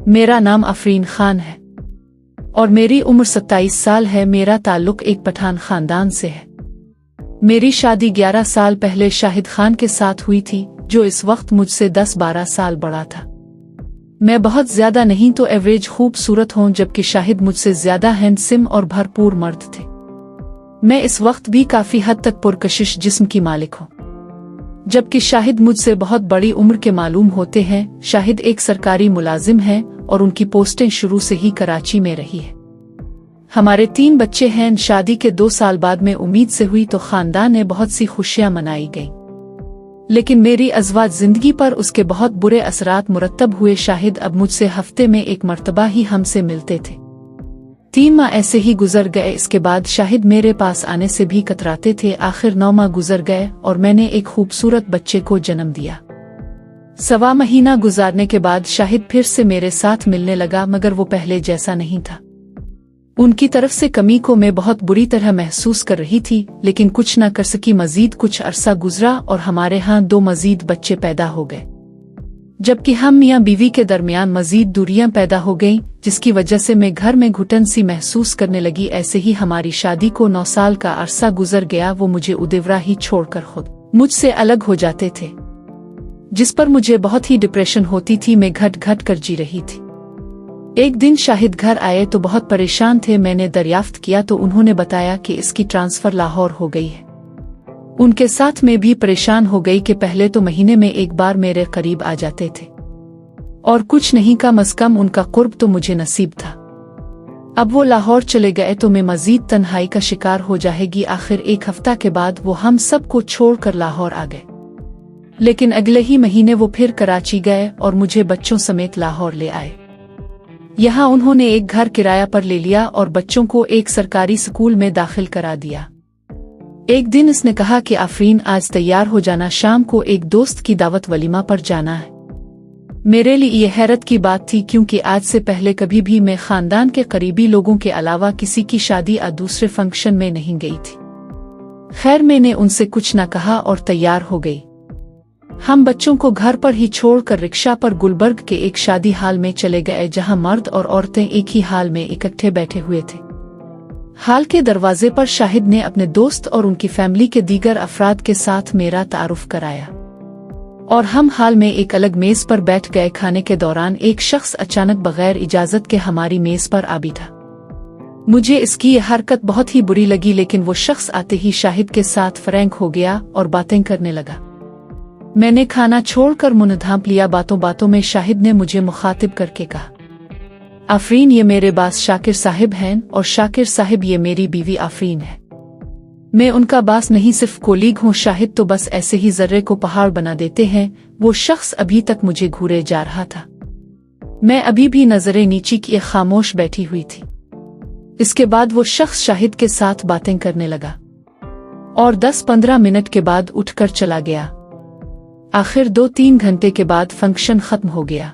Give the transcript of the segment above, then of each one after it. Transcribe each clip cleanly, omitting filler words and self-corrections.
मेरा नाम आफरीन खान है और मेरी उम्र 27 साल है। मेरा ताल्लुक एक पठान खानदान से है। मेरी शादी 11 साल पहले शाहिद खान के साथ हुई थी, जो इस वक्त मुझसे 10-12 साल बड़ा था। मैं बहुत ज्यादा नहीं तो एवरेज खूबसूरत हूँ, जबकि शाहिद मुझसे ज्यादा हैंडसम और भरपूर मर्द थे। मैं इस वक्त भी काफी हद तक पुरकशिश जिस्म की मालिक हूँ, जबकि शाहिद मुझसे बहुत बड़ी उम्र के मालूम होते हैं। शाहिद एक सरकारी मुलाजिम है और उनकी पोस्टें शुरू से ही कराची में रही है। हमारे 3 बच्चे हैं। शादी के 2 साल बाद में उम्मीद से हुई तो खानदान में बहुत सी खुशियां मनाई गईं, लेकिन मेरी अज़वाज जिंदगी पर उसके बहुत बुरे असरात मुरतब हुए। शाहिद अब मुझसे हफ्ते में 1 मरतबा ही हमसे मिलते थे। 3 माह ऐसे ही गुजर गए। इसके बाद शाहिद मेरे पास आने से भी कतराते थे। आखिर 9 माह गुजर गए और मैंने एक खूबसूरत बच्चे को जन्म दिया। 1.25 महीना गुजारने के बाद शाहिद फिर से मेरे साथ मिलने लगा, मगर वो पहले जैसा नहीं था। उनकी तरफ से कमी को मैं बहुत बुरी तरह महसूस कर रही थी, लेकिन कुछ न कर सकी। मजीद कुछ अरसा गुजरा और हमारे यहाँ 2 मजीद बच्चे पैदा हो गए, जबकि हम मियाँ बीवी के दरमियान मजीद दूरियां पैदा हो गईं, जिसकी वजह से मैं घर में घुटन सी महसूस करने लगी। ऐसे ही हमारी शादी को 9 साल का अरसा गुजर गया। वो मुझे उदेवरा ही छोड़कर खुद मुझसे अलग हो जाते थे, जिस पर मुझे बहुत ही डिप्रेशन होती थी। मैं घट घट कर जी रही थी। एक दिन शाहिद घर आए तो बहुत परेशान थे। मैंने दरियाफ्त किया तो उन्होंने बताया कि इसकी ट्रांसफर लाहौर हो गई है। उनके साथ मैं भी परेशान हो गई कि पहले तो महीने में 1 बार मेरे करीब आ जाते थे और कुछ नहीं, कम अज कम उनका कुर्ब तो मुझे नसीब था। अब वो लाहौर चले गए तो मैं मजीद तन्हाई का शिकार हो जाएगी। आखिर 1 हफ्ता के बाद वो हम सबको छोड़कर लाहौर आ गए, लेकिन अगले ही महीने वो फिर कराची गए और मुझे बच्चों समेत लाहौर ले आए। यहाँ उन्होंने एक घर किराया पर ले लिया और बच्चों को एक सरकारी स्कूल में दाखिल करा दिया। एक दिन इसने कहा कि आफरीन, आज तैयार हो जाना, शाम को एक दोस्त की दावत वलीमा पर जाना है। मेरे लिए ये हैरत की बात थी, क्योंकि आज से पहले कभी भी मैं खानदान के करीबी लोगों के अलावा किसी की शादी या दूसरे फंक्शन में नहीं गई थी। खैर, मैंने उनसे कुछ न कहा और तैयार हो गई। हम बच्चों को घर पर ही छोड़कर रिक्शा पर गुलबर्ग के एक शादी हाल में चले गए, जहां मर्द और औरतें एक ही हाल में इकट्ठे बैठे हुए थे। हाल के दरवाजे पर शाहिद ने अपने दोस्त और उनकी फैमिली के दीगर अफराद के साथ मेरा तारुफ कराया और हम हाल में एक अलग मेज पर बैठ गए। खाने के दौरान एक शख्स अचानक बगैर इजाजत के हमारी मेज पर आ बैठा। मुझे इसकी यह हरकत बहुत ही बुरी लगी, लेकिन वो शख्स आते ही शाहिद के साथ फ्रैंक हो गया और बातें करने लगा। मैंने खाना छोड़कर मुंह ढांप लिया। बातों बातों में शाहिद ने मुझे मुखातिब करके कहा, आफरीन, ये मेरे बास शाकिर साहिब हैं और शाकिर साहिब ये मेरी बीवी आफरीन है। मैं उनका बास नहीं, सिर्फ कोलीग हूँ। शाहिद तो बस ऐसे ही जर्रे को पहाड़ बना देते हैं। वो शख्स अभी तक मुझे घूरे जा रहा था। मैं अभी भी नजरें नीची किए खामोश बैठी हुई थी। इसके बाद वो शख्स शाहिद के साथ बातें करने लगा और 10-15 मिनट के बाद उठकर चला गया। आखिर 2-3 घंटे के बाद फंक्शन खत्म हो गया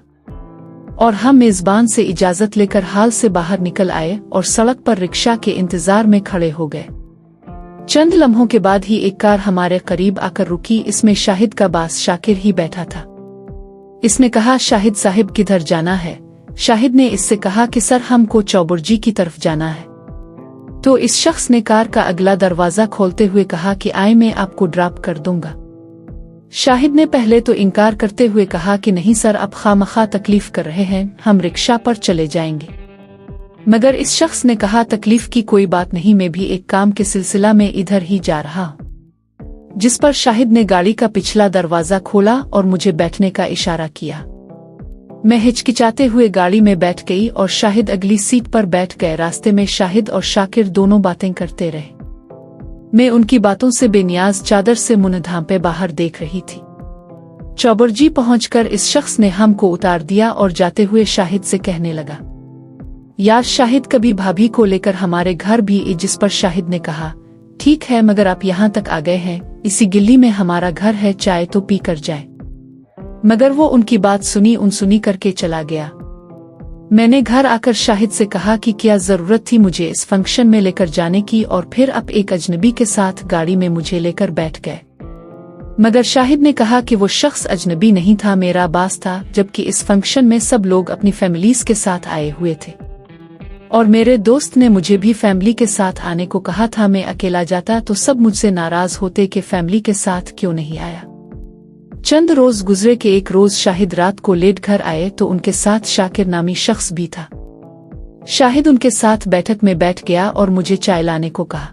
और हम मेजबान से इजाजत लेकर हाल से बाहर निकल आए और सड़क पर रिक्शा के इंतजार में खड़े हो गए। चंद लम्हों के बाद ही एक कार हमारे करीब आकर रुकी। इसमें शाहिद का बास शाकिर ही बैठा था। इसने कहा, शाहिद साहिब किधर जाना है? शाहिद ने इससे कहा कि सर, हमको चौबुर्जी की तरफ जाना है। तो इस शख्स ने कार का अगला दरवाजा खोलते हुए कहा कि आए, मैं आपको ड्रॉप कर दूंगा। शाहिद ने पहले तो इनकार करते हुए कहा कि नहीं सर, आप खामखा तकलीफ कर रहे हैं, हम रिक्शा पर चले जाएंगे। मगर इस शख्स ने कहा, तकलीफ की कोई बात नहीं, मैं भी एक काम के सिलसिला में इधर ही जा रहा हूं। जिस पर शाहिद ने गाड़ी का पिछला दरवाजा खोला और मुझे बैठने का इशारा किया। मैं हिचकिचाते हुए गाड़ी में बैठ गई और शाहिद अगली सीट पर बैठ गए। रास्ते में शाहिद और शाकिर दोनों बातें करते रहे। मैं उनकी बातों से बेनियाज चादर से मुंह ढांपे बाहर देख रही थी। चौबुर्जी पहुंचकर इस शख्स ने हमको उतार दिया और जाते हुए शाहिद से कहने लगा, यार शाहिद, कभी भाभी को लेकर हमारे घर भी। जिस पर शाहिद ने कहा, ठीक है, मगर आप यहाँ तक आ गए हैं, इसी गिल्ली में हमारा घर है, चाय तो पी कर जाए। मगर वो उनकी बात सुनी अनसुनी करके चला गया। मैंने घर आकर शाहिद से कहा कि क्या जरूरत थी मुझे इस फंक्शन में लेकर जाने की, और फिर अब एक अजनबी के साथ गाड़ी में मुझे लेकर बैठ गए। मगर शाहिद ने कहा कि वो शख्स अजनबी नहीं था, मेरा बास था, जबकि इस फंक्शन में सब लोग अपनी फैमिलीज के साथ आए हुए थे और मेरे दोस्त ने मुझे भी फैमिली के साथ आने को कहा था। मैं अकेला जाता तो सब मुझसे नाराज होते कि फैमिली के साथ क्यों नहीं आया। चंद रोज गुजरे कि एक रोज शाहिद रात को लेट घर आए तो उनके साथ शाकिर नामी शख्स भी था। शाहिद उनके साथ बैठक में बैठ गया और मुझे चाय लाने को कहा।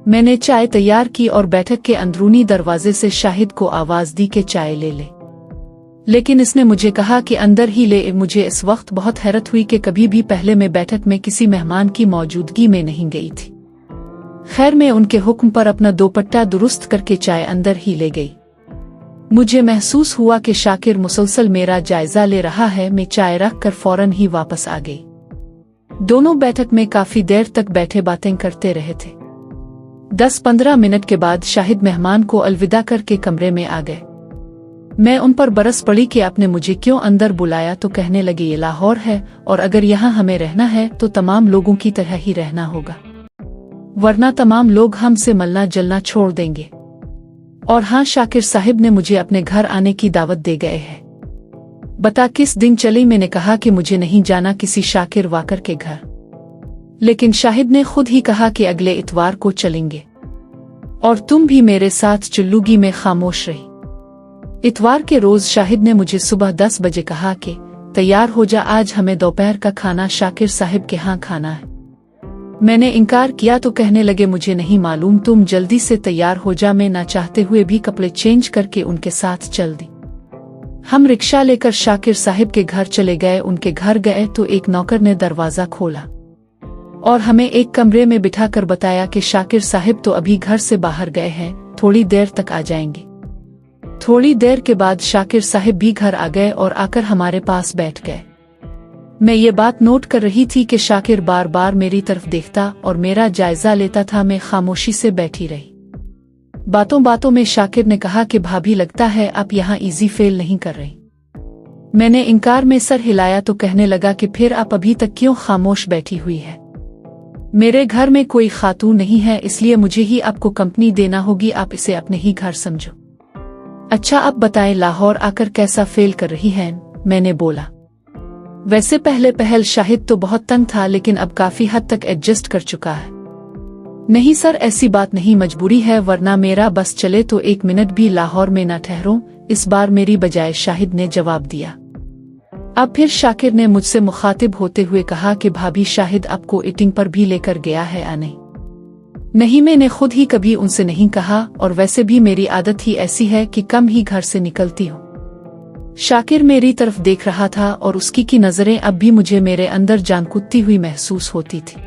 मैंने चाय तैयार की और बैठक के अंदरूनी दरवाजे से शाहिद को आवाज दी कि चाय ले ले, लेकिन इसने मुझे कहा कि अंदर ही ले। मुझे इस वक्त बहुत हैरत हुई कि कभी भी पहले मैं बैठक में किसी मेहमान की मौजूदगी में नहीं गई थी। खैर, मैं उनके हुक्म पर अपना दोपट्टा दुरुस्त करके चाय अंदर ही ले गई। मुझे महसूस हुआ कि शाकिर मुसलसल मेरा जायजा ले रहा है। मैं चाय रख कर फौरन ही वापस आ गई। दोनों बैठक में काफी देर तक बैठे बातें करते रहे थे। 10-15 मिनट के बाद शाहिद मेहमान को अलविदा करके कमरे में आ गए। मैं उन पर बरस पड़ी कि आपने मुझे क्यों अंदर बुलाया, तो कहने लगे ये लाहौर है और अगर यहाँ हमें रहना है तो तमाम लोगों की तरह ही रहना होगा, वरना तमाम लोग हमसे मिलना जलना छोड़ देंगे। और हाँ, शाकिर साहिब ने मुझे अपने घर आने की दावत दे गए हैं। बता किस दिन चली? मैंने कहा कि मुझे नहीं जाना किसी शाकिर वाकर के घर, लेकिन शाहिद ने खुद ही कहा कि अगले इतवार को चलेंगे और तुम भी मेरे साथ चलूगी। मैं खामोश रही। इतवार के रोज शाहिद ने मुझे सुबह 10 बजे कहा कि तैयार हो जा, आज हमें दोपहर का खाना शाकिर साहिब के यहाँ खाना है। मैंने इनकार किया तो कहने लगे मुझे नहीं मालूम, तुम जल्दी से तैयार हो जा। मैं ना चाहते हुए भी कपड़े चेंज करके उनके साथ चल दी। हम रिक्शा लेकर शाकिर साहिब के घर चले गए। उनके घर गए तो एक नौकर ने दरवाजा खोला और हमें एक कमरे में बिठाकर बताया कि शाकिर साहिब तो अभी घर से बाहर गए हैं, थोड़ी देर तक आ जाएंगे। थोड़ी देर के बाद शाकिर साहिब भी घर आ गए और आकर हमारे पास बैठ गए। मैं ये बात नोट कर रही थी कि शाकिर बार बार मेरी तरफ देखता और मेरा जायजा लेता था। मैं खामोशी से बैठी रही। बातों बातों में शाकिर ने कहा कि भाभी, लगता है आप यहाँ इजी फेल नहीं कर रही। मैंने इनकार में सर हिलाया तो कहने लगा कि फिर आप अभी तक क्यों खामोश बैठी हुई है? मेरे घर में कोई खातून नहीं है, इसलिए मुझे ही आपको कंपनी देना होगी। आप इसे अपने ही घर समझो। अच्छा, आप बताएं लाहौर आकर कैसा फेल कर रही हैं? मैंने बोला। वैसे पहल शाहिद तो बहुत तंग था, लेकिन अब काफी हद तक एडजस्ट कर चुका है। नहीं सर, ऐसी बात नहीं, मजबूरी है, वरना मेरा बस चले तो 1 मिनट भी लाहौर में ना ठहरूं। इस बार मेरी बजाय शाहिद ने जवाब दिया। अब फिर शाकिर ने मुझसे मुखातिब होते हुए कहा कि भाभी, शाहिद आपको ईटिंग पर भी लेकर गया है या नहीं? नहीं, मैंने खुद ही कभी उनसे नहीं कहा और वैसे भी मेरी आदत ही ऐसी है कि कम ही घर से निकलती हूँ। शाकिर मेरी तरफ देख रहा था और उसकी की नजरें अब भी मुझे मेरे अंदर जान कूदती हुई महसूस होती थी।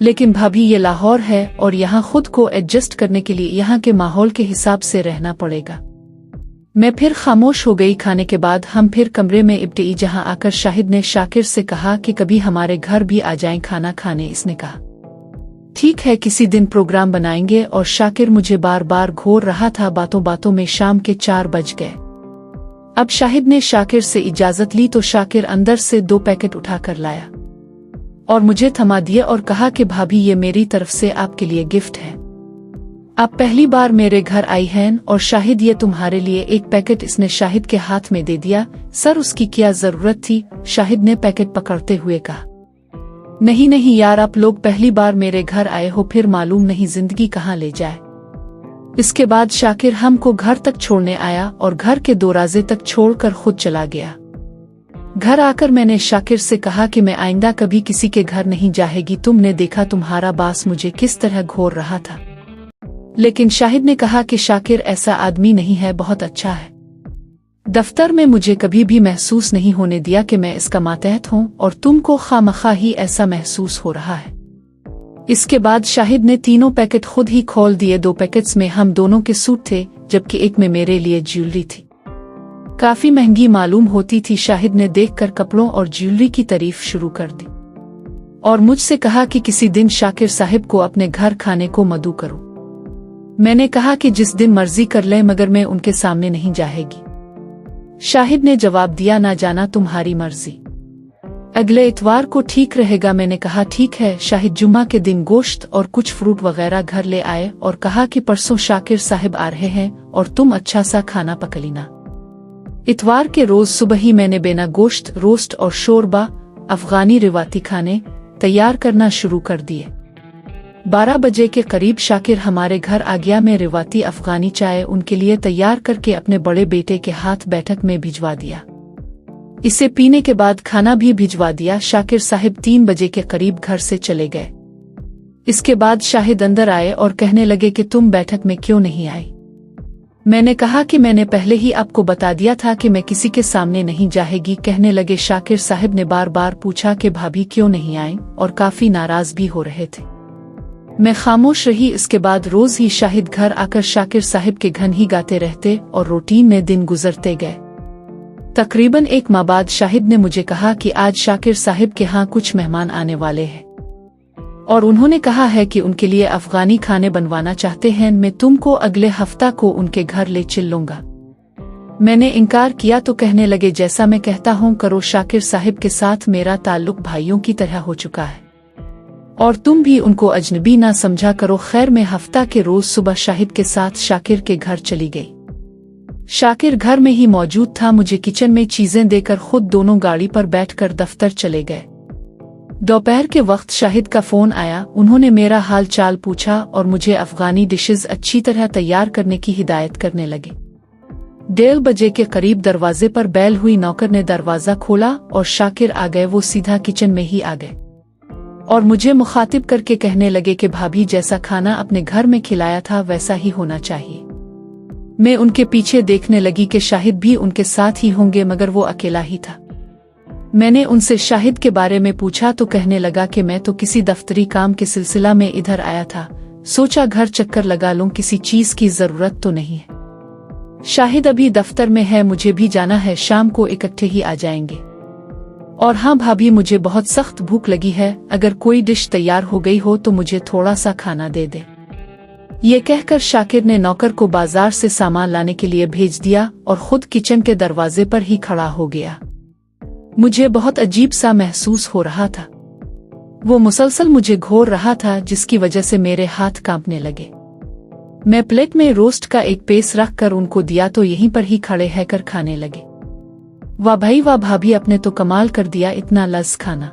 लेकिन भाभी, ये लाहौर है और यहाँ खुद को एडजस्ट करने के लिए यहाँ के माहौल के हिसाब से रहना पड़ेगा। मैं फिर खामोश हो गई। खाने के बाद हम फिर कमरे में इब्तई, जहाँ आकर शाहिद ने शाकिर से कहा कि कभी हमारे घर भी आ जाएं खाना खाने। इसने कहा ठीक है, किसी दिन प्रोग्राम बनाएंगे। और शाकिर मुझे बार बार घूर रहा था। बातों बातों में शाम के 4 बज गए। अब शाहिद ने शाकिर से इजाजत ली तो शाकिर अंदर से 2 पैकेट उठाकर लाया और मुझे थमा दिया और कहा कि भाभी, ये मेरी तरफ से आपके लिए गिफ्ट है। आप पहली बार मेरे घर आई हैं और शाहिद, ये तुम्हारे लिए 1 पैकेट। इसने शाहिद के हाथ में दे दिया। सर, उसकी क्या जरूरत थी? शाहिद ने पैकेट पकड़ते हुए कहा। नहीं नहीं यार, आप लोग पहली बार मेरे घर आए हो, फिर मालूम नहीं जिंदगी कहाँ ले जाए। इसके बाद शाकिर हमको घर तक छोड़ने आया और घर के दरवाजे तक छोड़कर खुद चला गया। घर आकर मैंने शाकिर से कहा कि मैं आइंदा कभी किसी के घर नहीं जाएगी। तुमने देखा तुम्हारा बास मुझे किस तरह घोर रहा था। लेकिन शाहिद ने कहा कि शाकिर ऐसा आदमी नहीं है, बहुत अच्छा है। दफ्तर में मुझे कभी भी महसूस नहीं होने दिया कि मैं इसका मातहत हूँ और तुमको खामखा ही ऐसा महसूस हो रहा है। इसके बाद शाहिद ने 3 पैकेट खुद ही खोल दिए। 2 पैकेट्स में हम दोनों के सूट थे, जबकि एक में मेरे लिए ज्वेलरी थी। काफी महंगी मालूम होती थी। शाहिद ने देखकर कपड़ों और ज्वेलरी की तारीफ शुरू कर दी और मुझसे कहा कि किसी दिन शाकिर साहिब को अपने घर खाने को मदऊ करूं। मैंने कहा कि जिस दिन मर्जी कर ले, मगर मैं उनके सामने नहीं जाएगी। शाहिद ने जवाब दिया, ना जाना तुम्हारी मर्जी। अगले इतवार को ठीक रहेगा। मैंने कहा ठीक है। शाहिद जुम्मा के दिन गोश्त और कुछ फ्रूट वगैरह घर ले आए और कहा कि परसों शाकिर साहब आ रहे हैं और तुम अच्छा सा खाना पक लेना। इतवार के रोज सुबह ही मैंने बेना गोश्त, रोस्ट और शोरबा, अफगानी रिवाती खाने तैयार करना शुरू कर दिए। 12 बजे के करीब शाकिर हमारे घर आ गया। मैं रिवाती अफगानी चाय उनके लिए तैयार करके अपने बड़े बेटे के हाथ बैठक में भिजवा दिया। इसे पीने के बाद खाना भी भिजवा दिया। शाकिर साहब 3 बजे के करीब घर से चले गए। इसके बाद शाहिद अंदर आए और कहने लगे कि तुम बैठक में क्यों नहीं आई। मैंने कहा कि मैंने पहले ही आपको बता दिया था कि मैं किसी के सामने नहीं जाएगी। कहने लगे शाकिर साहब ने बार बार पूछा कि भाभी क्यों नहीं आई और काफी नाराज भी हो रहे थे। मैं खामोश रही। इसके बाद रोज ही शाहिद घर आकर शाकिर साहब के घन ही गाते रहते और रूटीन में दिन गुजरते गए। तकरीबन 1 माह बाद शाहिद ने मुझे कहा कि आज शाकिर साहब के यहाँ कुछ मेहमान आने वाले हैं और उन्होंने कहा है कि उनके लिए अफगानी खाने बनवाना चाहते हैं। मैं तुमको अगले हफ्ता को उनके घर ले चल लूंगा। मैंने इनकार किया तो कहने लगे जैसा मैं कहता हूँ करो। शाकिर साहब के साथ मेरा ताल्लुक भाइयों की तरह हो चुका है और तुम भी उनको अजनबी ना समझा करो। खैर मैं हफ्ता के रोज सुबह शाहिद के साथ शाकिर के घर चली गई। शाकिर घर में ही मौजूद था। मुझे किचन में चीजें देकर खुद दोनों गाड़ी पर बैठकर दफ्तर चले गए। दोपहर के वक्त शाहिद का फोन आया। उन्होंने मेरा हाल चाल पूछा और मुझे अफगानी डिशेस अच्छी तरह तैयार करने की हिदायत करने लगे। 1:30 बजे के करीब दरवाजे पर बेल हुई। नौकर ने दरवाजा खोला और शाकिर आ गए। वो सीधा किचन में ही आ गए और मुझे मुखातिब करके कहने लगे कि भाभी जैसा खाना अपने घर में खिलाया था वैसा ही होना चाहिए। मैं उनके पीछे देखने लगी कि शाहिद भी उनके साथ ही होंगे, मगर वो अकेला ही था। मैंने उनसे शाहिद के बारे में पूछा तो कहने लगा कि मैं तो किसी दफ्तरी काम के सिलसिला में इधर आया था, सोचा घर चक्कर लगा लूं, किसी चीज की जरूरत तो नहीं है। शाहिद अभी दफ्तर में है, मुझे भी जाना है, शाम को इकट्ठे ही आ जाएंगे। और हाँ भाभी, मुझे बहुत सख्त भूख लगी है, अगर कोई डिश तैयार हो गई हो तो मुझे थोड़ा सा खाना दे दे। ये कहकर शाकिर ने नौकर को बाजार से सामान लाने के लिए भेज दिया और खुद किचन के दरवाजे पर ही खड़ा हो गया। मुझे बहुत अजीब सा महसूस हो रहा था। वो मुसलसल मुझे घोर रहा था, जिसकी वजह से मेरे हाथ कांपने लगे। मैं प्लेट में रोस्ट का एक पीस रख कर उनको दिया तो यहीं पर ही खड़े रहकर खाने लगे। वाह भाई वाह भाभी, आपने तो कमाल कर दिया, इतना लज़ खाना।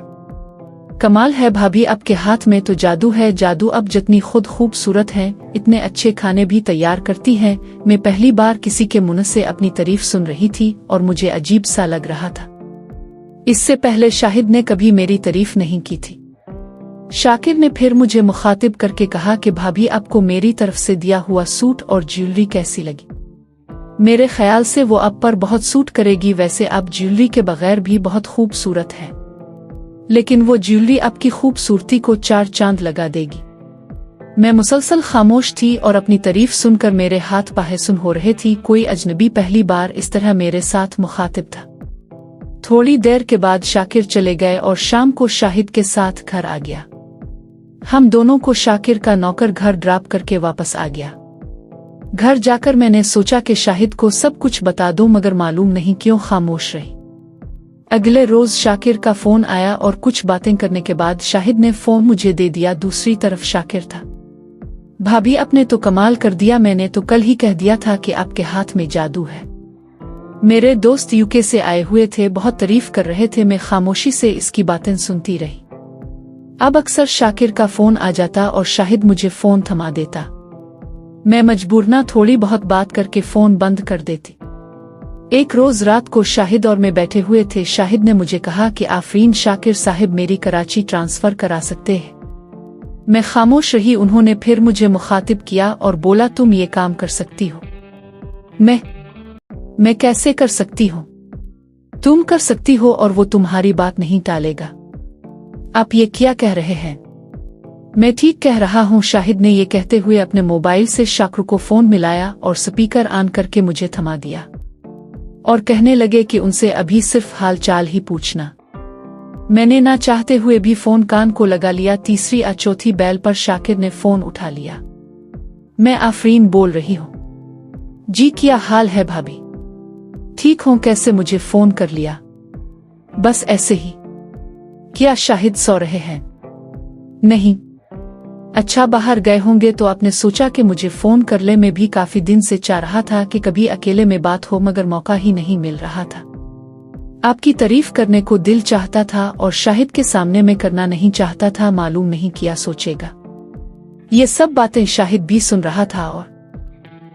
कमाल है भाभी, आपके हाथ में तो जादू है, जादू। अब जितनी खुद खूबसूरत हैं, इतने अच्छे खाने भी तैयार करती हैं। मैं पहली बार किसी के मुंह से अपनी तारीफ सुन रही थी और मुझे अजीब सा लग रहा था। इससे पहले शाहिद ने कभी मेरी तारीफ नहीं की थी। शाकिर ने फिर मुझे मुखातिब करके कहा कि भाभी, आपको मेरी तरफ से दिया हुआ सूट और ज्वेलरी कैसी लगी? मेरे ख्याल से वो आप पर बहुत सूट करेगी। वैसे आप ज्वेलरी के बगैर भी बहुत खूबसूरत हैं, लेकिन वो ज्वेलरी आपकी खूबसूरती को 4 चांद लगा देगी। मैं मुसलसल खामोश थी और अपनी तारीफ सुनकर मेरे हाथ पाहे सुन हो रहे थी। कोई अजनबी पहली बार इस तरह मेरे साथ मुखातिब था। थोड़ी देर के बाद शाकिर चले गए और शाम को शाहिद के साथ घर आ गया। हम दोनों को शाकिर का नौकर घर ड्रॉप करके वापस आ गया। घर जाकर मैंने सोचा कि शाहिद को सब कुछ बता दूं, मगर मालूम नहीं क्यों खामोश रही। अगले रोज शाकिर का फोन आया और कुछ बातें करने के बाद शाहिद ने फोन मुझे दे दिया। दूसरी तरफ शाकिर था। भाभी, आपने तो कमाल कर दिया, मैंने तो कल ही कह दिया था कि आपके हाथ में जादू है। मेरे दोस्त यूके से आए हुए थे, बहुत तारीफ कर रहे थे। मैं खामोशी से इसकी बातें सुनती रही। अब अक्सर शाकिर का फोन आ जाता और शाहिद मुझे फोन थमा देता। मैं मजबूरना थोड़ी बहुत बात करके फोन बंद कर देती। एक रोज रात को शाहिद और मैं बैठे हुए थे। शाहिद ने मुझे कहा कि आफरीन, शाकिर साहब मेरी कराची ट्रांसफर करा सकते हैं। मैं खामोश रही। उन्होंने फिर मुझे मुखातिब किया और बोला, तुम ये काम कर सकती हो? मैं कैसे कर सकती हूँ? तुम कर सकती हो और वो तुम्हारी बात नहीं टालेगा। आप ये क्या कह रहे हैं? मैं ठीक कह रहा हूँ। शाहिद ने ये कहते हुए अपने मोबाइल से शाकिर को फोन मिलाया और स्पीकर ऑन करके मुझे थमा दिया और कहने लगे कि उनसे अभी सिर्फ हाल चाल ही पूछना। मैंने ना चाहते हुए भी फोन कान को लगा लिया। तीसरी या चौथी बेल पर शाकिर ने फोन उठा लिया। मैं आफरीन बोल रही हूँ। जी, क्या हाल है भाभी? ठीक हूँ। कैसे मुझे फोन कर लिया? बस ऐसे ही। क्या शाहिद सो रहे हैं? नहीं। अच्छा, बाहर गए होंगे तो आपने सोचा कि मुझे फोन कर ले। मैं भी काफी दिन से चाह रहा था कि कभी अकेले में बात हो, मगर मौका ही नहीं मिल रहा था। आपकी तारीफ करने को दिल चाहता था और शाहिद के सामने में करना नहीं चाहता था। मालूम नहीं क्या सोचेगा। ये सब बातें शाहिद भी सुन रहा था और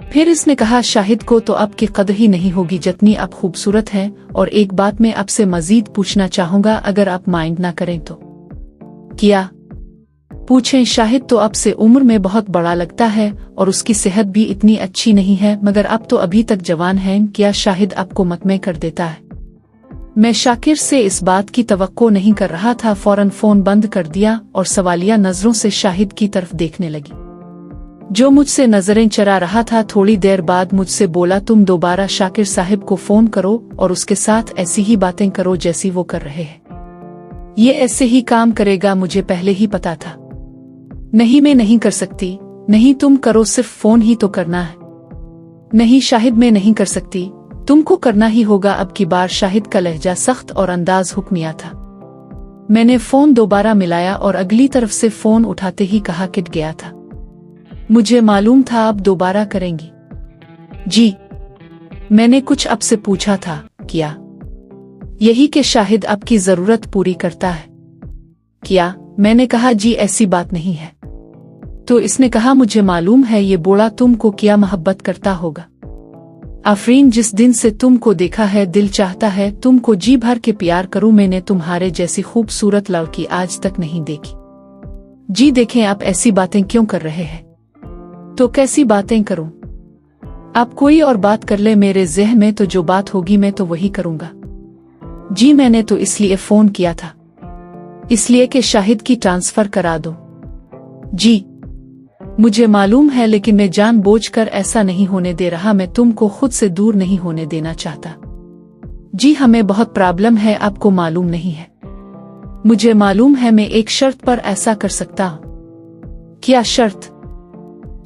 फिर इसने कहा, शाहिद को तो आपकी कदर ही नहीं होगी जितनी आप खूबसूरत हैं। और एक बात मैं आपसे मजीद पूछना चाहूंगा, अगर आप माइंड ना करें तो। क्या? पूछें। शाहिद तो आपसे उम्र में बहुत बड़ा लगता है और उसकी सेहत भी इतनी अच्छी नहीं है, मगर आप तो अभी तक जवान हैं। क्या शाहिद आपको मतमे कर देता है? मैं शाकिर से इस बात की तवक्को नहीं कर रहा था। फौरन फोन बंद कर दिया और सवालिया नजरों से शाहिद की तरफ देखने लगी, जो मुझसे नजरें चरा रहा था। थोड़ी देर बाद मुझसे बोला, तुम दोबारा शाकिर साहिब को फोन करो और उसके साथ ऐसी ही बातें करो जैसी वो कर रहे हैं। ये ऐसे ही काम करेगा, मुझे पहले ही पता था। नहीं, मैं नहीं कर सकती। नहीं, तुम करो, सिर्फ फोन ही तो करना है। नहीं शाहिद, मैं नहीं कर सकती, तुमको करना ही होगा। अब की बार शाहिद का लहजा सख्त और अंदाज हुक्मिया था। मैंने फोन दोबारा मिलाया और अगली तरफ से फोन उठाते ही कहा, कट गया था। मुझे मालूम था आप दोबारा करेंगी। जी, मैंने कुछ आपसे पूछा था। क्या? यही कि शाहिद आपकी जरूरत पूरी करता है। क्या? मैंने कहा, जी ऐसी बात नहीं है। तो इसने कहा, मुझे मालूम है ये बूढ़ा तुमको क्या मोहब्बत करता होगा। आफरीन, जिस दिन से तुमको देखा है दिल चाहता है तुमको जी भर के प्यार करूं। मैंने तुम्हारे जैसी खूबसूरत लड़की आज तक नहीं देखी। जी देखें, आप ऐसी बातें क्यों कर रहे हैं? तो कैसी बातें करूं? आप कोई और बात कर ले, मेरे ज़हन में तो जो बात होगी मैं तो वही करूंगा। जी, मैंने तो इसलिए फोन किया था, इसलिए कि शाहिद की ट्रांसफर करा दो। जी मुझे मालूम है, लेकिन मैं जानबूझकर ऐसा नहीं होने दे रहा। मैं तुमको खुद से दूर नहीं होने देना चाहता। जी, हमें बहुत प्रॉब्लम है, आपको मालूम नहीं है। मुझे मालूम है, मैं एक शर्त पर ऐसा कर सकता हूँ। क्या शर्त?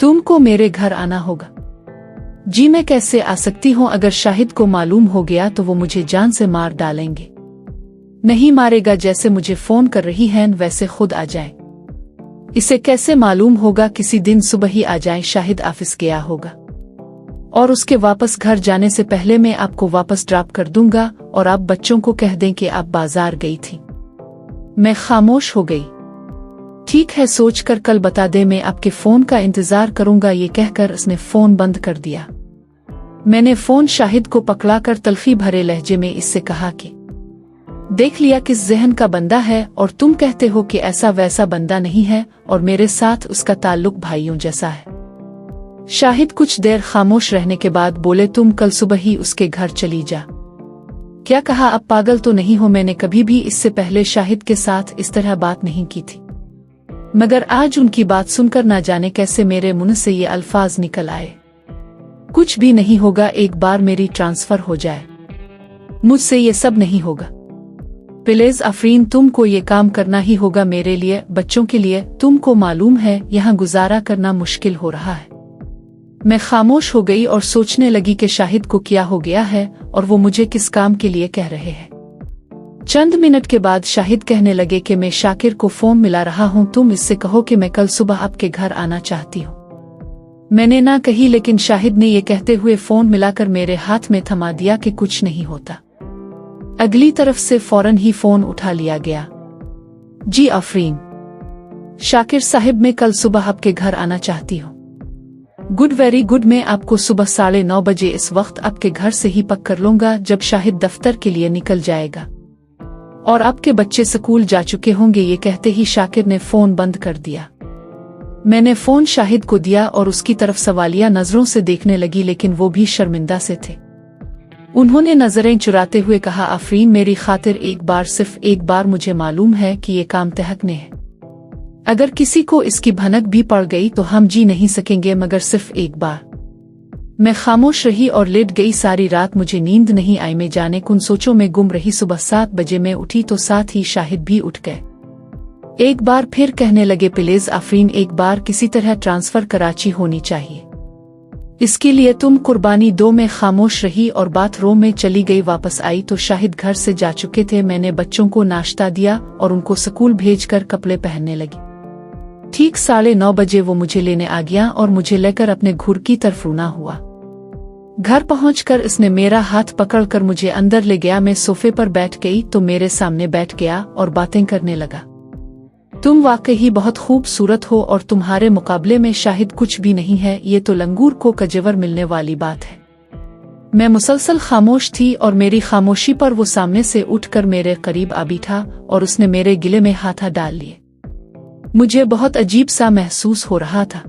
तुमको मेरे घर आना होगा। जी, मैं कैसे आ सकती हूँ? अगर शाहिद को मालूम हो गया तो वो मुझे जान से मार डालेंगे। नहीं मारेगा, जैसे मुझे फोन कर रही हैं वैसे खुद आ जाए। इसे कैसे मालूम होगा? किसी दिन सुबह ही आ जाए। शाहिद ऑफिस गया होगा और उसके वापस घर जाने से पहले मैं आपको वापस ड्रॉप कर दूंगा और आप बच्चों को कह दें कि आप बाजार गई थी। मैं खामोश हो गई। ठीक है, सोचकर कल बता दे, मैं आपके फोन का इंतजार करूंगा। ये कहकर उसने फोन बंद कर दिया। मैंने फोन शाहिद को पकड़ाकर तलखी भरे लहजे में इससे कहा कि देख लिया किस जहन का बंदा है, और तुम कहते हो कि ऐसा वैसा बंदा नहीं है और मेरे साथ उसका ताल्लुक भाइयों जैसा है। शाहिद कुछ देर खामोश रहने के बाद बोले, तुम कल सुबह ही उसके घर चली जा। क्या कहा? अब पागल तो नहीं हो? मैंने कभी भी इससे पहले शाहिद के साथ इस तरह बात नहीं की थी, मगर आज उनकी बात सुनकर ना जाने कैसे मेरे मुंह से ये अल्फाज निकल आए। कुछ भी नहीं होगा, एक बार मेरी ट्रांसफर हो जाए, मुझसे ये सब नहीं होगा। प्लीज आफरीन, तुमको ये काम करना ही होगा मेरे लिए, बच्चों के लिए। तुमको मालूम है यहाँ गुजारा करना मुश्किल हो रहा है। मैं खामोश हो गई और सोचने लगी कि शाहिद को क्या हो गया है और वो मुझे किस काम के लिए कह रहे हैं। चंद मिनट के बाद शाहिद कहने लगे कि मैं शाकिर को फोन मिला रहा हूँ, तुम इससे कहो कि मैं कल सुबह आपके घर आना चाहती हूँ। मैंने ना कही, लेकिन शाहिद ने ये कहते हुए फोन मिलाकर मेरे हाथ में थमा दिया कि कुछ नहीं होता। अगली तरफ से फौरन ही फोन उठा लिया गया। जी आफरीन, शाकिर साहिब, मैं कल सुबह आपके घर आना चाहती हूँ। Good, very good. मैं आपको सुबह 9:30 बजे इस वक्त आपके घर से ही पक कर लूंगा, जब शाहिद दफ्तर के लिए निकल जाएगा और आपके बच्चे स्कूल जा चुके होंगे। ये कहते ही शाकिर ने फोन बंद कर दिया। मैंने फोन शाहिद को दिया और उसकी तरफ सवालिया नजरों से देखने लगी, लेकिन वो भी शर्मिंदा से थे। उन्होंने नजरें चुराते हुए कहा, आफरीन, मेरी खातिर एक बार, सिर्फ एक बार। मुझे मालूम है कि ये काम तहकने है। अगर किसी को इसकी भनक भी पड़ गई तो हम जी नहीं सकेंगे, मगर सिर्फ एक बार। मैं खामोश रही और लेट गई। सारी रात मुझे नींद नहीं आई। मैं जाने कुन सोचों में गुम रही। सुबह 7 बजे मैं उठी तो साथ ही शाहिद भी उठ गए। एक बार फिर कहने लगे, प्लीज आफरीन, एक बार किसी तरह ट्रांसफर कराची होनी चाहिए। इसके लिए तुम कुर्बानी दो। मैं खामोश रही और बाथरूम में चली गई। वापस आई तो शाहिद घर से जा चुके थे। मैंने बच्चों को नाश्ता दिया और उनको स्कूल भेजकर कपड़े पहनने लगी। ठीक 9:30 बजे वो मुझे लेने आ गया और मुझे लेकर अपने घर की तरफ रवाना हुआ। घर पहुंचकर इसने मेरा हाथ पकड़कर मुझे अंदर ले गया। मैं सोफे पर बैठ गई तो मेरे सामने बैठ गया और बातें करने लगा। तुम वाकई बहुत खूबसूरत हो और तुम्हारे मुकाबले में शाहिद कुछ भी नहीं है। ये तो लंगूर को कजेवर मिलने वाली बात है। मैं मुसलसल खामोश थी और मेरी खामोशी पर वो सामने से उठकर मेरे करीब आ बैठा और उसने मेरे गिले में हाथ डाल लिए। मुझे बहुत अजीब सा महसूस हो रहा था।